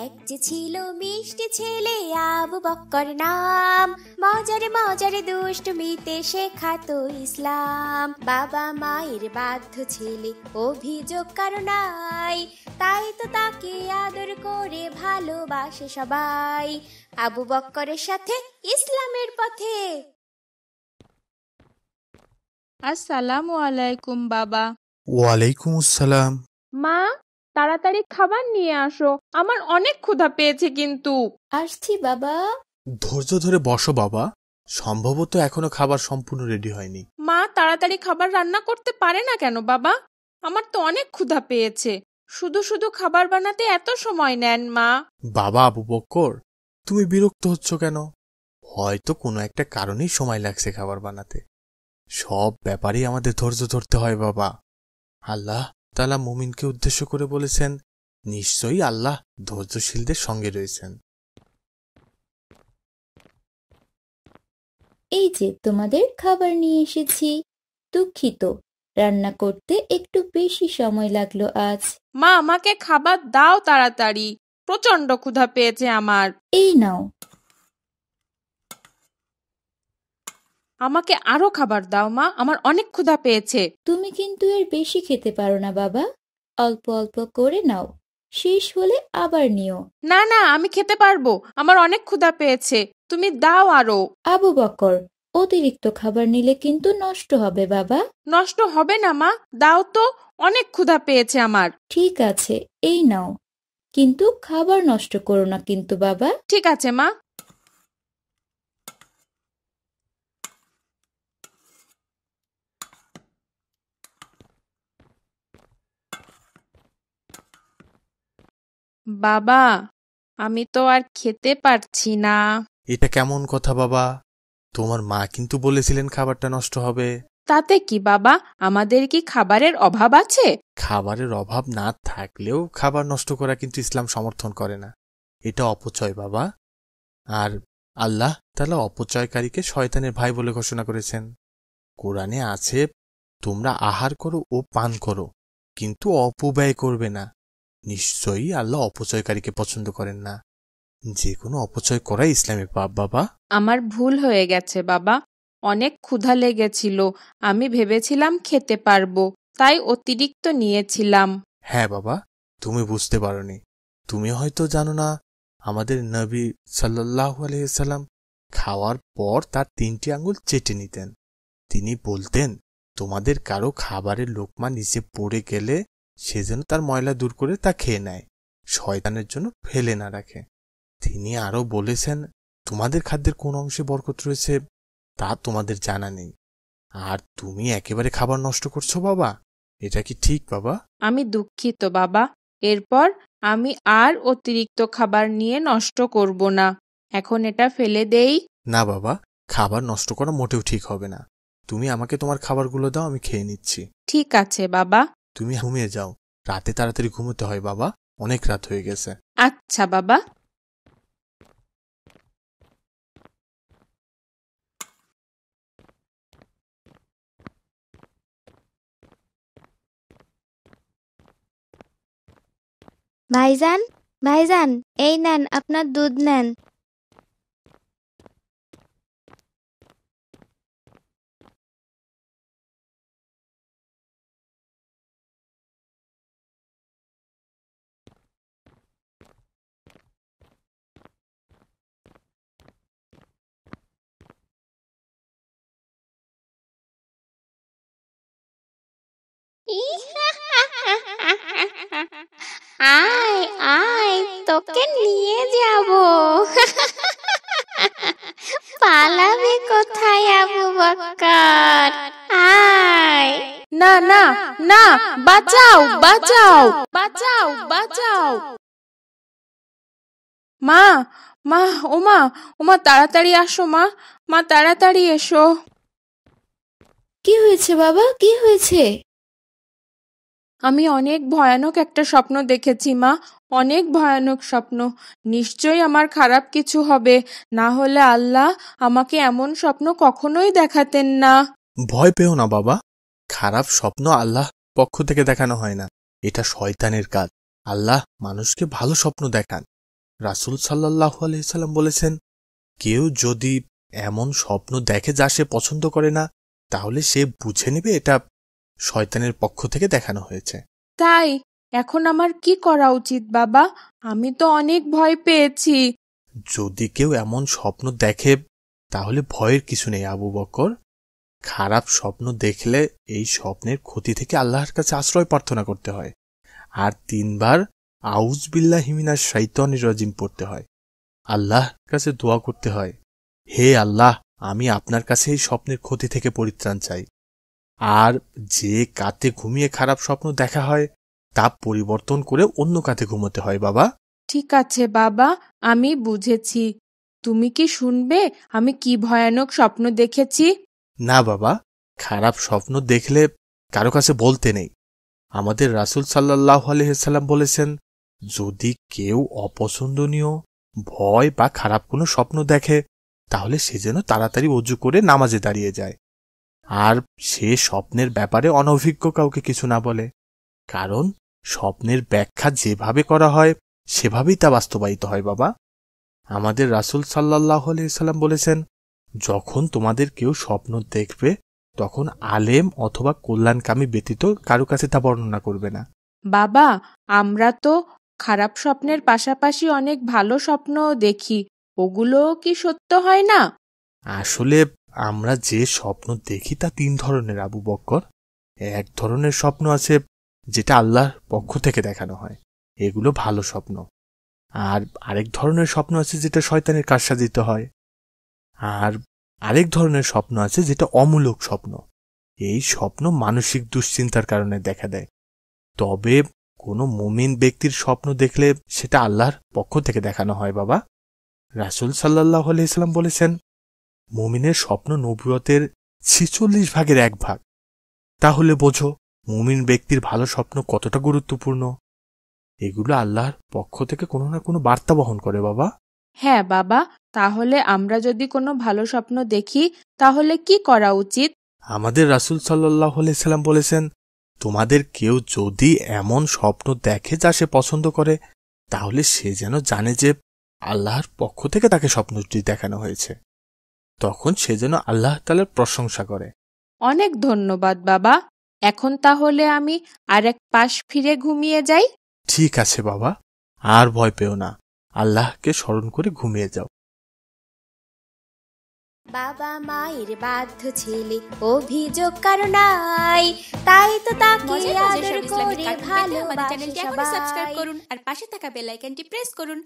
এক যে ছিল মিষ্টি ছেলে আবু বক্কর নাম, মজারে মজারে দুষ্টুমিতে শেখাতো ইসলাম। বাবা মায়ের বাধ্য ছেলে, অভিযোগ কারো নাই, তাই তো তাকে আদর করে ভালোবাসে সবাই। আবু বক্করের সাথে ইসলামের পথে। আসসালামু আলাইকুম বাবা। ওয়ালাইকুম আসসালাম। মা, তাড়াতাড়ি খাবার নিয়ে আসো, আমার অনেক ক্ষুধা পেয়েছে কিন্তু। আসছি বাবা। ধৈর্য ধরে বসো বাবা, সম্ভবত এখনো খাবার সম্পূর্ণ রেডি হয়নি। মা তাড়াতাড়ি খাবার রান্না করতে পারে না কেন বাবা? আমার তো অনেক ক্ষুধা পেয়েছে, শুধু শুধু খাবার বানাতে এত সময় নেন মা। বাবা আবু বক্কর, তুমি বিরক্ত হচ্ছ কেন? হয়তো কোনো একটা কারণেই সময় লাগছে খাবার বানাতে। সব ব্যাপারেই আমাদের ধৈর্য ধরতে হয় বাবা। আল্লাহ তাআলা মুমিনকে উদ্দেশ্য করে বলেছেন, নিশ্চয়ই আল্লাহ ধৈর্যশীলদের সঙ্গে রয়েছেন। এই যে তোমাদের খাবার নিয়ে এসেছি। দুঃখিত, রান্না করতে একটু বেশি সময় লাগলো আজ। মা আমাকে খাবার দাও তাড়াতাড়ি, প্রচন্ড ক্ষুধা পেয়েছে আমার। এই নাও। আমাকে আরো খাবার দাও মা, আমার অনেক ক্ষুধা পেয়েছে। তুমি কিন্তু এর বেশি খেতে পারো না বাবা, অল্প অল্প করে নাও, শেষ হলে আবার নিও। না না, আমি খেতে পারবো, আমার অনেক ক্ষুধা পেয়েছে, তুমি দাও আরো। আবু বকর, অতিরিক্ত খাবার নিলে কিন্তু নষ্ট হবে বাবা। নষ্ট হবে না মা, দাও তো, অনেক ক্ষুধা পেয়েছে আমার। ঠিক আছে, এই নাও, কিন্তু খাবার নষ্ট করো না কিন্তু বাবা। ঠিক আছে মা। বাবা, আমি তো আর খেতে পারছি না। এটা কেমন কথা বাবা? তোমার মা কিন্তু বলেছিলেন খাবারটা নষ্ট হবে। তাতে কি বাবা, আমাদের কি খাবারের অভাব আছে? খাবারের অভাব না থাকলেও খাবার নষ্ট করা কিন্তু ইসলাম সমর্থন করে না। এটা অপচয় বাবা। আর আল্লাহ তাআলা অপচয়কারীকে শয়তানের ভাই বলে ঘোষণা করেছেন। কোরআনে আছে, তোমরা আহার করো ও পান করো, কিন্তু অপব্যয় করবে না। নিশ্চয়ই আল্লাহ অপচয়কারীকে পছন্দ করেন না। যে কোনো অপচয় করাই ইসলামের পাপ বাবা। আমার ভুল হয়ে গেছে বাবা, অনেক ক্ষুধা লেগেছিল, আমি ভেবেছিলাম খেতে পারবো, তাই অতিরিক্ত নিয়েছিলাম। হ্যাঁ বাবা, তুমি বুঝতে পারোনি। তুমি হয়তো জানো না, আমাদের নবী সাল্লাল্লাহু আলাইহি সাল্লাম খাওয়ার পর তার 3টি আঙ্গুল চেটে নিতেন। তিনি বলতেন, তোমাদের কারো খাবারের লোকমা নিচে পড়ে গেলে সে যেন তার ময়লা দূর করে তা খেয়ে নেয়, শয়তানের জন্য ফেলে না রাখে। তিনি আরও বলেছেন, তোমাদের খাদ্যের কোন অংশে বরকত রয়েছে তা তোমাদের জানা নেই, আর তুমি একেবারে খাবার নষ্ট করছো বাবা। এটা কি ঠিক বাবা? আমি দুঃখিত বাবা, এরপর আমি আর অতিরিক্ত খাবার নিয়ে নষ্ট করব না। এখন এটা ফেলে দেই? না বাবা, খাবার নষ্ট করা মোটেও ঠিক হবে না। তুমি আমাকে তোমার খাবারগুলো দাও, আমি খেয়ে নিচ্ছি। ঠিক আছে বাবা। তুমি ঘুমিয়ে যাও, রাতে তাড়াতাড়ি ঘুমোতে হয় বাবা, অনেক রাত হয়ে গেছে। আচ্ছা বাবা। ভাইজান, ভাইজান, এই নেন আপনার দুধ নেন। আয় আয়, তোকে নিয়ে যাব। পালাবি কোথায় আবু বকর? আয়। না না না, বাঁচাও বাঁচাও বাঁচাও বাঁচাও। মা মা ওমা ওমা, তাড়াতাড়ি আসো মা, মা তাড়াতাড়ি এসো। কি হয়েছে বাবা, কি হয়েছে? আমি অনেক ভয়ানক একটা স্বপ্ন দেখেছি মা, অনেক ভয়ানক স্বপ্ন। নিশ্চয়ই আমার খারাপ কিছু হবে, না হলে আল্লাহ আমাকে এমন স্বপ্ন কখনোই দেখাতেন না। ভয় পেও না বাবা, খারাপ স্বপ্ন আল্লাহ পক্ষ থেকে দেখানো হয় না, এটা শয়তানের কাজ। আল্লাহ মানুষকে ভালো স্বপ্ন দেখান। রাসূল সাল্লাল্লাহু আলাইহি সাল্লাম বলেছেন, কেউ যদি এমন স্বপ্ন দেখে যা সে পছন্দ করে না, তাহলে সে বুঝে নেবে এটা শয়তানের পক্ষ থেকে দেখানো হয়েছে। তাই এখন আমার কি করা উচিত বাবা? আমি তো অনেক ভয় পেয়েছি। যদি কেউ এমন স্বপ্ন দেখে তাহলে ভয়ের কিছু নেই আবু বকর। খারাপ স্বপ্ন দেখলে এই স্বপ্নের ক্ষতি থেকে আল্লাহর কাছে আশ্রয় প্রার্থনা করতে হয়, আর 3 বার আউজ বিল্লাহি মিনাশ শাইতানির রাজিম পড়তে হয়। আল্লাহর কাছে দোয়া করতে হয়, হে আল্লাহ, আমি আপনার কাছে এই স্বপ্নের ক্ষতি থেকে পরিত্রাণ চাই। আর যে কাতে ঘুমিয়ে খারাপ স্বপ্ন দেখা হয় তা পরিবর্তন করে অন্য কাতে ঘুমোতে হয় বাবা। ঠিক আছে বাবা, আমি বুঝেছি। তুমি কি শুনবে আমি কি ভয়ানক স্বপ্ন দেখেছি? না বাবা, খারাপ স্বপ্ন দেখলে কারো কাছে বলতে নেই। আমাদের রাসূল সাল্লাল্লাহু আলাইহি সাল্লাম বলেছেন, যদি কেউ অপছন্দনীয়, ভয় বা খারাপ কোনো স্বপ্ন দেখে তাহলে সে যেন তাড়াতাড়ি ওযু করে নামাজে দাঁড়িয়ে যায়, আর সে স্বপ্নের ব্যাপারে অনভিজ্ঞ কাউকে কিছু না বলে। কারণ স্বপ্নের ব্যাখ্যা যেভাবে করা হয় সেভাবেই তা বাস্তবায়িত হয় বাবা। আমাদের রাসূল সাল্লাল্লাহু আলাইহি সাল্লাম বলেছেন, যখন তোমাদের কেউ স্বপ্ন দেখবে তখন আলেম অথবা কল্যাণকামী ব্যতীত কারো কাছে তা বর্ণনা করবে না। বাবা, আমরা তো খারাপ স্বপ্নের পাশাপাশি অনেক ভালো স্বপ্নও দেখি, ওগুলো কি সত্য হয় না? আসলে আমরা যে স্বপ্ন দেখি তা 3 ধরনের আবু বকর। এক ধরনের স্বপ্ন আছে যেটা আল্লাহর পক্ষ থেকে দেখানো হয়, এগুলো ভালো স্বপ্ন। আর আরেক ধরনের স্বপ্ন আছে যেটা শয়তানের কারসাজিতে হয়। আর আরেক ধরনের স্বপ্ন আছে যেটা অমূলক স্বপ্ন। এই স্বপ্ন মানসিক দুশ্চিন্তার কারণে দেখা দেয়। তবে কোনো মুমিন ব্যক্তির স্বপ্ন দেখলে সেটা আল্লাহর পক্ষ থেকে দেখানো হয় বাবা। রাসূল সাল্লাল্লাহু আলাইহি সাল্লাম বলেছেন, মুমিনের স্বপ্ন নবুয়তের 46 ভাগের 1 ভাগ। তাহলে বোঝো মুমিন ব্যক্তির ভালো স্বপ্ন কতটা গুরুত্বপূর্ণ। এগুলো আল্লাহর পক্ষ থেকে কোনো না কোনো বার্তা বহন করে বাবা। হ্যাঁ বাবা, তাহলে আমরা যদি কোনো ভালো স্বপ্ন দেখি তাহলে কি করা উচিত? আমাদের রাসূল সাল্লাল্লাহু আলাইহি সাল্লাম বলেছেন, তোমাদের কেউ যদি এমন স্বপ্ন দেখে যা সে পছন্দ করে তাহলে সে যেন জানে যে আল্লাহর পক্ষ থেকে তাকে স্বপ্নটি দেখানো হয়েছে। তখন সে যেন আল্লাহ তাআলার প্রশংসা করে। অনেক ধন্যবাদ বাবা। এখন তাহলে আমি আরেক পাশ ফিরে ঘুমিয়ে যাই। ঠিক আছে বাবা, আর ভয় পেও না, আল্লাহকে স্মরণ করে ঘুমিয়ে যাও। বাবা মায়ের বাধ্য ছেলে অভিযোগ কারো নাই, তাই তো তাকে আদর করে ভালোবাসে সবাই। সাবস্ক্রাইব করুন আর পাশে থাকা বেল আইকনটি প্রেস করুন।